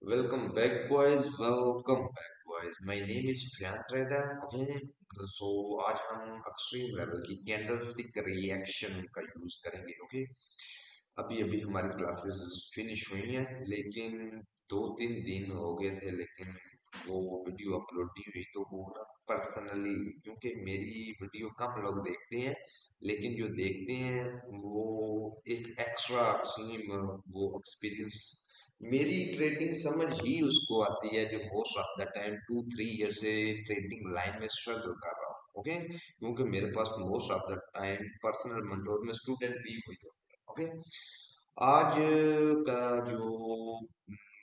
Welcome back, boys. Welcome back, boys. My name is Fian Trader. Okay, so आज हम extreme level की candlestick reaction का use करेंगे. Okay, अभी अभी हमारी क्लासेस फिनिश हुई हैं, लेकिन 2-3 दिन हो गए थे, लेकिन वो वीडियो अपलोड नहीं हुई. तो वो ना पर्सनली, क्योंकि मेरी वीडियो कम लोग देखते हैं, लेकिन जो देखते हैं वो एक एक्स्ट्रा सीम वो एक्सपीरियंस, मेरी ट्रेडिंग समझ ही उसको आती है जो most of the time 2-3 year से ट्रेडिंग लाइन में स्ट्रगल कर रहा हूँ. ओके, क्योंकि मेरे पास most of the time personal mentor में स्टूडेंट भी हुई होते हैं. ओके, आज का जो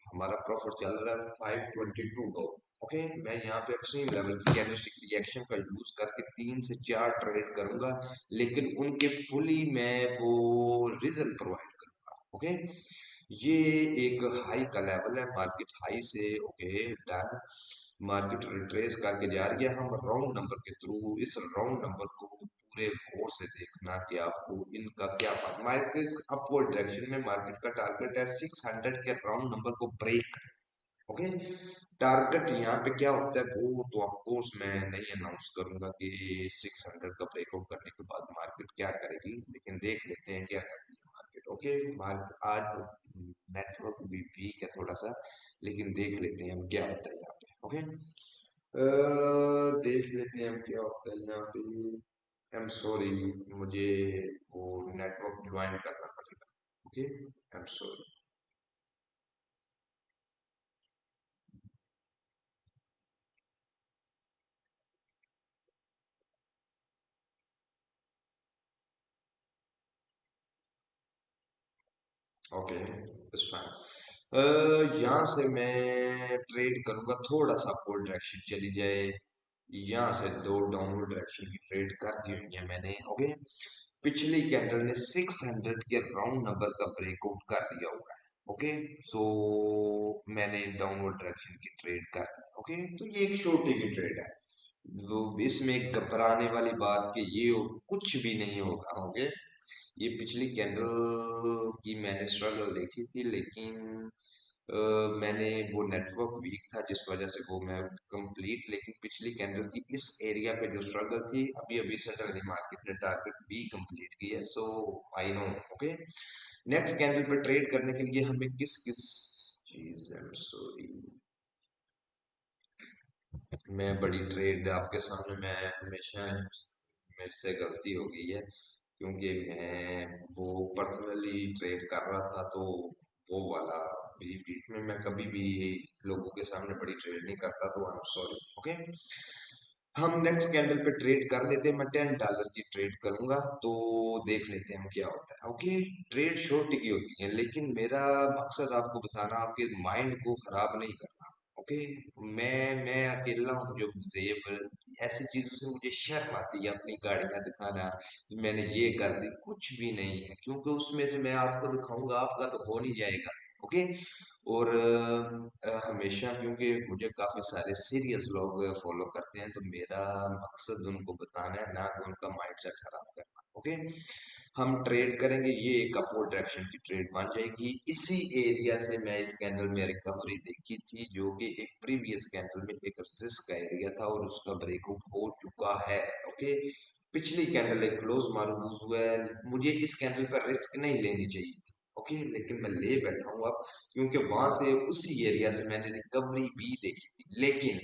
हमारा प्रॉफिट चल रहा है 522 डॉलर. ओके, मैं यहाँ पे एक्सट्रीम लेवल की कैंडलस्टिक रिएक्शन का यूज करके 3 से 4 ट्रेड करूंगा, लेकिन उनके फुली मैं वो रिजल्ट प्रोवाइड करूंगा. ओके, ये एक हाई का लेवल है, मार्केट हाई से ओके डन, मार्केट रिट्रेस करके जा रही है. हम राउंड नंबर के थ्रू इस राउंड नंबर को पूरे गौर से देखना कि आपको इनका क्या बात. मार्केट अपवर्ड डायरेक्शन में, मार्केट का टारगेट है 600 के राउंड नंबर को ब्रेक. ओके, टारगेट यहाँ पे क्या होता है वो तो ऑफ कोर्स मैं नहीं अनाउंस करूंगा कि 600 का ब्रेकआउट करने के बाद मार्केट क्या करेगी, लेकिन देख लेते हैं क्या करती है मार्केट. ओके, मार्केट आज नेटवर्क भी वीक है थोड़ा सा, लेकिन देख लेते हैं हम क्या होता है यहाँ पे. ओके, देख लेते हैं हम क्या होता है यहाँ पे. आई एम सॉरी, मुझे वो नेटवर्क ज्वाइन करना पड़ेगा. Okay, I am sorry. Okay, it's fine. यहाँ से मैं ट्रेड करूंगा, थोड़ा सा अपवर्ड डायरेक्शन चली जाए. यहाँ से दो डाउनवर्ड डायरेक्शन की ट्रेड कर दी हुई है मैंने. ओके, पिछली कैंडल ने 600 के राउंड नंबर का ब्रेकआउट कर दिया हुआ है. ओके, सो मैंने डाउनवर्ड डायरेक्शन की ट्रेड कर दी. ओके, तो ये एक छोटी की ट्रेड है. वो इसमें घबराने वाली बात कि ये कुछ भी नहीं होगा. ओके, ये पिछली कैंडल की मैंने स्ट्रगल देखी थी, लेकिन अ, मैंने वो नेटवर्क वीक था जिस वजह से वो मैं कंप्लीट, लेकिन पिछली कैंडल की इस एरिया पे जो स्ट्रगल थी, अभी अभी सडनली मार्केट ने टारगेट भी कंप्लीट की है. So I know. Okay, next candle पे ट्रेड करने के लिए हमें किस किस चीज, आई एम सॉरी, मैं बड़ी ट्रेड आपके सामने, मैं हमेशा मेरे से गलती हो गई है, क्योंकि मैं वो पर्सनली ट्रेड कर रहा था, तो वो वाला भी बीच में मैं कभी भी लोगों के सामने बड़ी ट्रेड नहीं करता, तो आई एम सॉरी. ओके, हम नेक्स्ट कैंडल पे ट्रेड कर लेते हैं. मैं $10 की ट्रेड करूंगा, तो देख लेते हैं हम क्या होता है. ओके, ट्रेड छोटी की होती है, लेकिन मेरा मकसद आपको बताना, आपके माइंड को खराब नहीं करना. ओके, मैं अकेला हूँ जो जेब, ऐसी चीजों से मुझे शर्म आती है अपनी गाड़ियां दिखाना, मैंने ये कर दी, कुछ भी नहीं है, क्योंकि उसमें से मैं आपको दिखाऊंगा, आपका तो हो नहीं जाएगा. ओके, और हमेशा क्योंकि मुझे काफी सारे सीरियस लोग फॉलो करते हैं, तो मेरा मकसद उनको बताना है, ना कि उनका माइंडसेट खराब करना. ओके, हम ट्रेड करेंगे, ये एक अपवर्ड डायरेक्शन की ट्रेड बन जाएगी. इसी एरिया से मैं इस कैंडल में रिकवरी देखी थी, जो कि एक प्रीवियस कैंडल में एक रेजिस्ट का एरिया था, और उसका ब्रेकआउट हो चुका है. ओके, पिछली कैंडल एक क्लोज मालूम हुआ है, मुझे इस कैंडल पर रिस्क नहीं लेनी चाहिए थी. ओके, लेकिन मैं ले बैठा हूँ अब, क्योंकि वहां से उसी एरिया से मैंने रिकवरी भी देखी थी. लेकिन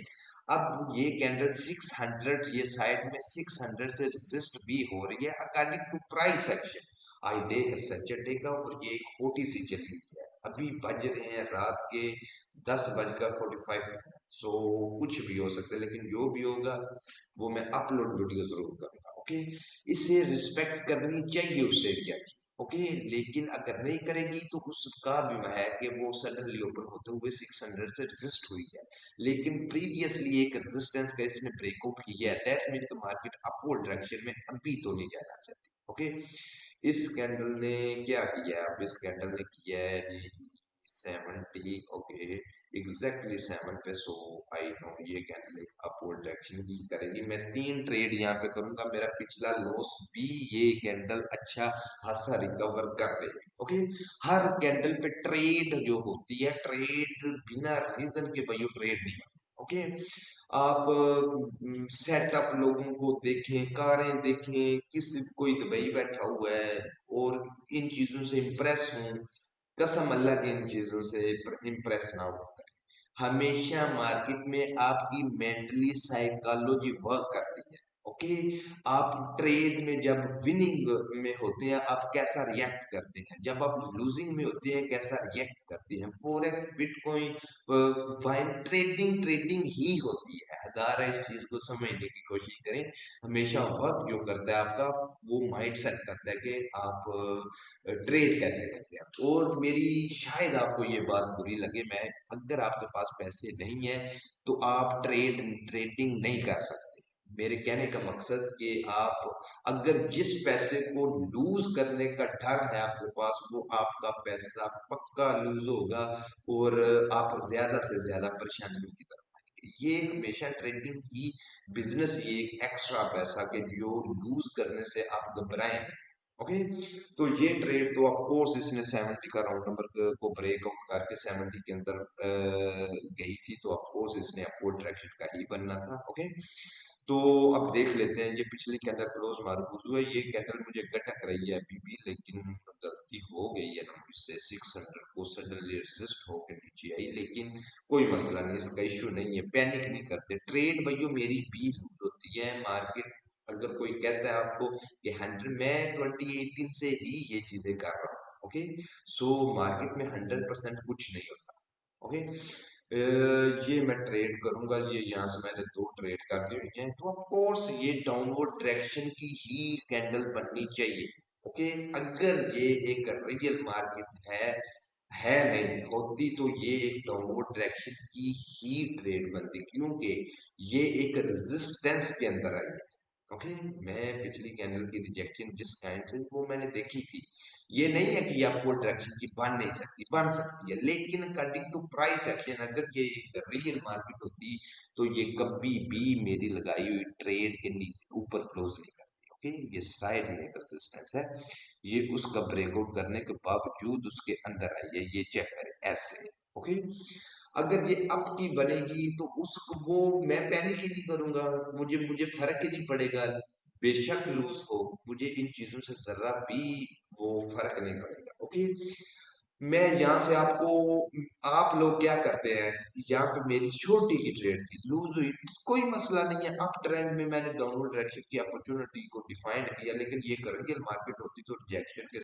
अब ये कैंडल 600, ये साइड में 600 से रेजिस्ट भी हो रही है अकॉर्डिंग टू प्राइस एक्शन. आई डे सैटरडे का, और ये एक ओटीसी चली हुई है. अभी बज रहे हैं रात के 10:45. सो कुछ भी हो सकता है, लेकिन जो भी होगा वो मैं अपलोड वीडियो जरूर करूंगा. ओके, इसे रिस्पेक्ट करनी चाहिए उस एरिया की. ओके, लेकिन अगर नहीं करेगी तो उसका भी है कि वो सडनली ओपन होते हुए 600 से रेजिस्ट हुई है, लेकिन प्रीवियसली एक रेजिस्टेंस का इसने ब्रेकआउट किया है. That's mean the market upward direction में अभी तो नहीं जाना चाहती. ओके, इस कैंडल ने क्या किया है, अब इस कैंडल ने किया है 70, ओके, एग्जैक्टली 7 पे। सो आई नो ये कैंडल एक अपवर्ड डायरेक्शन ही करेगी। मैं 3 ट्रेड यहाँ पे करूंगा, मेरा पिछला लॉस भी ये कैंडल अच्छा खासा रिकवर कर देगी। ओके, हर कैंडल पे ट्रेड जो होती है, ट्रेड बिना रीजन के भाई ट्रेड नहीं होती। ओके, आप सेटअप लोगों को देखें, कारें देखें, किसी कोई दुबई बैठा हुआ है और इन चीजों से इम्प्रेस हूं, कसम अल्लाह की इन चीजों से इम्प्रेस ना हो। हमेशा मार्केट में आपकी मेंटली साइकोलॉजी वर्क करती है। ओके, आप ट्रेड में जब विनिंग में होते हैं आप कैसा रिएक्ट करते हैं, जब आप लूजिंग में होते हैं कैसा रिएक्ट करते हैं। Forex, bitcoin, fine, trading trading ही होती है। हज़ार इस चीज को समझने की कोशिश करें। हमेशा वर्क जो करता है आपका, वो माइंड सेट करता है कि आप ट्रेड कैसे करते हैं। और मेरी शायद आपको ये बात बुरी लगे, मैं, अगर आपके पास पैसे नहीं है तो आप ट्रेडिंग नहीं कर सकते। मेरे कहने का मकसद कि आप अगर जिस पैसे को लूज करने का डर है आपके पास, वो आपका पैसा पक्का लूज होगा और आप ज्यादा से ज्यादा परेशानियों की तरफ आएंगे। ये हमेशा ट्रेडिंग ही बिजनेस, ये एक एक्स्ट्रा पैसा के जो लूज करने से आप घबराएं। ओके, तो ये ट्रेड तो ऑफ कोर्स इसने 70 का राउंड नंबर को ब्रेकआउट करके 70 के अंदर गई थी, तो ऑफ कोर्स इसने अपवर्ड डायरेक्शन का ही बनना था। ओके, तो अब देख लेते हैं। ये पिछली कैंडल क्लोज मार्क हुआ है, ये कैंडल मुझे गटक रही है अभी भी, लेकिन गलती हो गई है ना मुझसे, 600 को सडनली रेजिस्ट होकर नीचे आई, लेकिन कोई मसला नहीं, इसका इशू नहीं है, पैनिक नहीं करते। ट्रेड भाइयों मेरी भी लूज होती है। मार्केट अगर कोई कहता है आपको कि 100, मैं 2018 से ही ये चीजें कर रहा हूँ। ओके, सो मार्केट में 100% कुछ नहीं होता। ओके, ये मैं ट्रेड करूंगा, ये यहाँ से मैंने 2 ट्रेड कर दी हुई हैं, तो ऑफ कोर्स ये डाउनवर्ड डायरेक्शन की ही कैंडल बननी चाहिए। ओके, अगर ये एक रियल मार्केट है नहीं होती तो ये एक डाउनवर्ड डायरेक्शन की ही ट्रेड बनती, क्योंकि ये एक रेजिस्टेंस के अंदर आई है। ओके, मैं पिछली कैंडल की रिजेक्शन जिस काइंड से वो मैंने देखी थी, ये नहीं है कि आपको डायरेक्शन की बन नहीं सकती, बन सकती है, लेकिन अकॉर्डिंग टू प्राइस एक्शन अगर ये एक रियल मार्केट होती तो ये कभी भी मेरी लगाई हुई ट्रेड के नीचे ऊपर क्लोज नहीं करती। ओके, ये साइड में एक रेजिस्टेंस है, ये उसका ब्रेकआउट करने के बावजूद उसके अंदर आई है, ये चेक करें ऐसे। ओके, अगर ये अप की बनेगी तो उसको वो मैं पैनिक ही नहीं करूंगा, मुझे मुझे फर्क ही नहीं पड़ेगा। बेशक लूज हो, मुझे इन चीजों से जरा भी वो फर्क नहीं पड़ेगा। ओके, मैं यहाँ से आपको, आप लोग क्या करते हैं, यहाँ पे मेरी छोटी की ट्रेड थी, लूज हुई, कोई मसला नहीं है। अप ट्रेंड में मैंने डाउनवर्ड डायरेक्शन की अपॉर्चुनिटी को डिफाइंड किया, लेकिन ये रियल मार्केट होती तो रिजेक्शन के